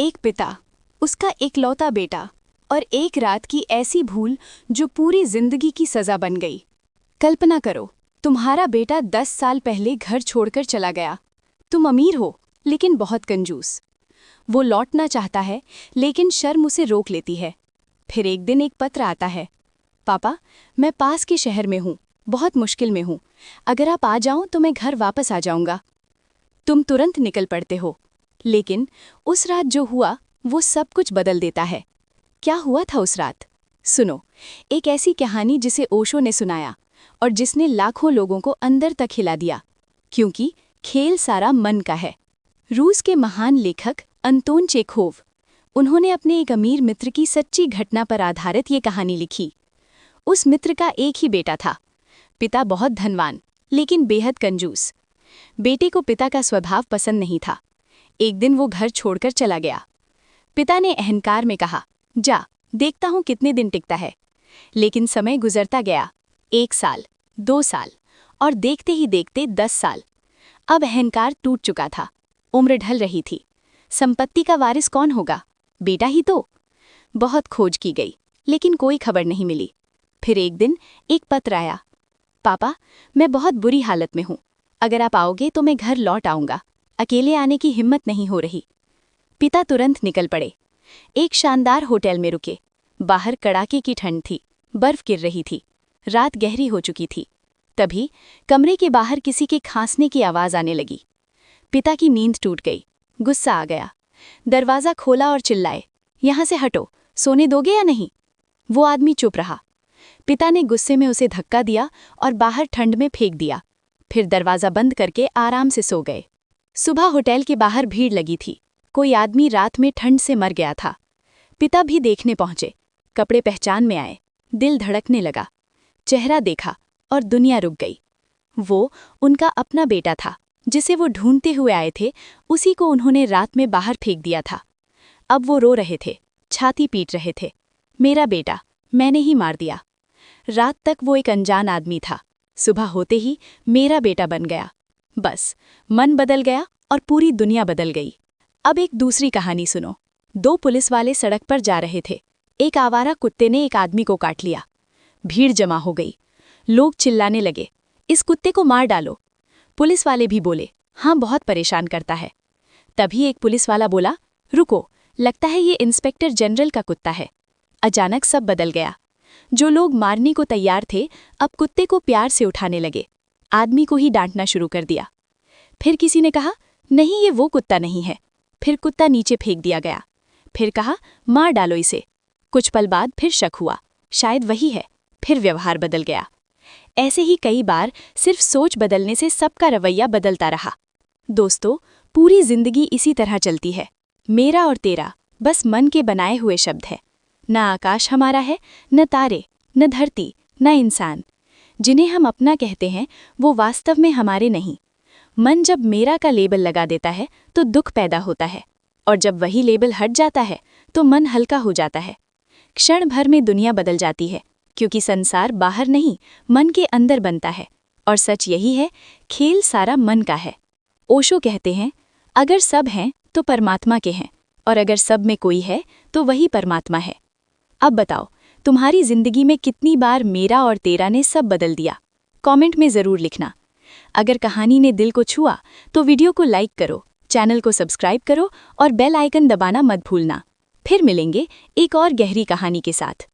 एक पिता, उसका इकलौता बेटा और एक रात की ऐसी भूल जो पूरी जिंदगी की सजा बन गई। कल्पना करो, तुम्हारा बेटा 10 साल पहले घर छोड़कर चला गया। तुम अमीर हो लेकिन बहुत कंजूस। वो लौटना चाहता है लेकिन शर्म उसे रोक लेती है। फिर एक दिन एक पत्र आता है, पापा, मैं पास के शहर में हूँ, बहुत मुश्किल में हूँ। अगर आप आ जाओ तो मैं घर वापस आ जाऊंगा। तुम तुरंत निकल पड़ते हो, लेकिन उस रात जो हुआ वो सब कुछ बदल देता है। क्या हुआ था उस रात? सुनो, एक ऐसी कहानी जिसे ओशो ने सुनाया और जिसने लाखों लोगों को अंदर तक हिला दिया, क्योंकि खेल सारा मन का है। रूस के महान लेखक अंतोन चेखोव, उन्होंने अपने एक अमीर मित्र की सच्ची घटना पर आधारित ये कहानी लिखी। उस मित्र का एक ही बेटा था। पिता बहुत धनवान लेकिन बेहद कंजूस। बेटे को पिता का स्वभाव पसंद नहीं था। एक दिन वो घर छोड़कर चला गया। पिता ने अहंकार में कहा, जा, देखता हूं कितने दिन टिकता है। लेकिन समय गुजरता गया, 1 साल, 2 साल और देखते ही देखते 10 साल। अब अहंकार टूट चुका था, उम्र ढल रही थी। संपत्ति का वारिस कौन होगा? बेटा ही तो। बहुत खोज की गई लेकिन कोई खबर नहीं मिली। फिर एक दिन एक पत्र आया, पापा, मैं बहुत बुरी हालत में हूं। अगर आप आओगे तो मैं घर लौट आऊंगा। अकेले आने की हिम्मत नहीं हो रही। पिता तुरंत निकल पड़े। एक शानदार होटल में रुके। बाहर कड़ाके की ठंड थी, बर्फ गिर रही थी, रात गहरी हो चुकी थी। तभी कमरे के बाहर किसी के खांसने की आवाज आने लगी। पिता की नींद टूट गई, गुस्सा आ गया। दरवाज़ा खोला और चिल्लाए, यहाँ से हटो, सोने दोगे या नहीं? वो आदमी चुप रहा। पिता ने गुस्से में उसे धक्का दिया और बाहर ठंड में फेंक दिया। फिर दरवाज़ा बंद करके आराम से सो गए। सुबह होटल के बाहर भीड़ लगी थी। कोई आदमी रात में ठंड से मर गया था। पिता भी देखने पहुंचे। कपड़े पहचान में आए, दिल धड़कने लगा। चेहरा देखा और दुनिया रुक गई। वो उनका अपना बेटा था, जिसे वो ढूंढते हुए आए थे। उसी को उन्होंने रात में बाहर फेंक दिया था। अब वो रो रहे थे, छाती पीट रहे थे, मेरा बेटा, मैंने ही मार दिया। रात तक वो एक अनजान आदमी था, सुबह होते ही मेरा बेटा बन गया। बस मन बदल गया और पूरी दुनिया बदल गई। अब एक दूसरी कहानी सुनो। 2 पुलिस वाले सड़क पर जा रहे थे। एक आवारा कुत्ते ने एक आदमी को काट लिया। भीड़ जमा हो गई। लोग चिल्लाने लगे, इस कुत्ते को मार डालो। पुलिस वाले भी बोले, हाँ, बहुत परेशान करता है। तभी एक पुलिस वाला बोला, रुको, लगता है ये इंस्पेक्टर जनरल का कुत्ता है। अचानक सब बदल गया। जो लोग मारने को तैयार थे, अब कुत्ते को प्यार से उठाने लगे। आदमी को ही डांटना शुरू कर दिया। फिर किसी ने कहा, नहीं, ये वो कुत्ता नहीं है। फिर कुत्ता नीचे फेंक दिया गया। फिर कहा, मार डालो इसे। कुछ पल बाद फिर शक हुआ, शायद वही है। फिर व्यवहार बदल गया। ऐसे ही कई बार सिर्फ सोच बदलने से सबका रवैया बदलता रहा। दोस्तों, पूरी जिंदगी इसी तरह चलती है। मेरा और तेरा बस मन के बनाए हुए शब्द है। न आकाश हमारा है, न तारे, न धरती, न इंसान। जिन्हें हम अपना कहते हैं वो वास्तव में हमारे नहीं। मन जब मेरा का लेबल लगा देता है तो दुख पैदा होता है, और जब वही लेबल हट जाता है तो मन हल्का हो जाता है। क्षण भर में दुनिया बदल जाती है, क्योंकि संसार बाहर नहीं, मन के अंदर बनता है। और सच यही है, खेल सारा मन का है। ओशो कहते हैं, अगर सब हैं तो परमात्मा के हैं, और अगर सब में कोई है तो वही परमात्मा है। अब बताओ, तुम्हारी जिंदगी में कितनी बार मेरा और तेरा ने सब बदल दिया? कमेंट में ज़रूर लिखना। अगर कहानी ने दिल को छुआ तो वीडियो को लाइक करो, चैनल को सब्सक्राइब करो और बेल आइकन दबाना मत भूलना। फिर मिलेंगे एक और गहरी कहानी के साथ।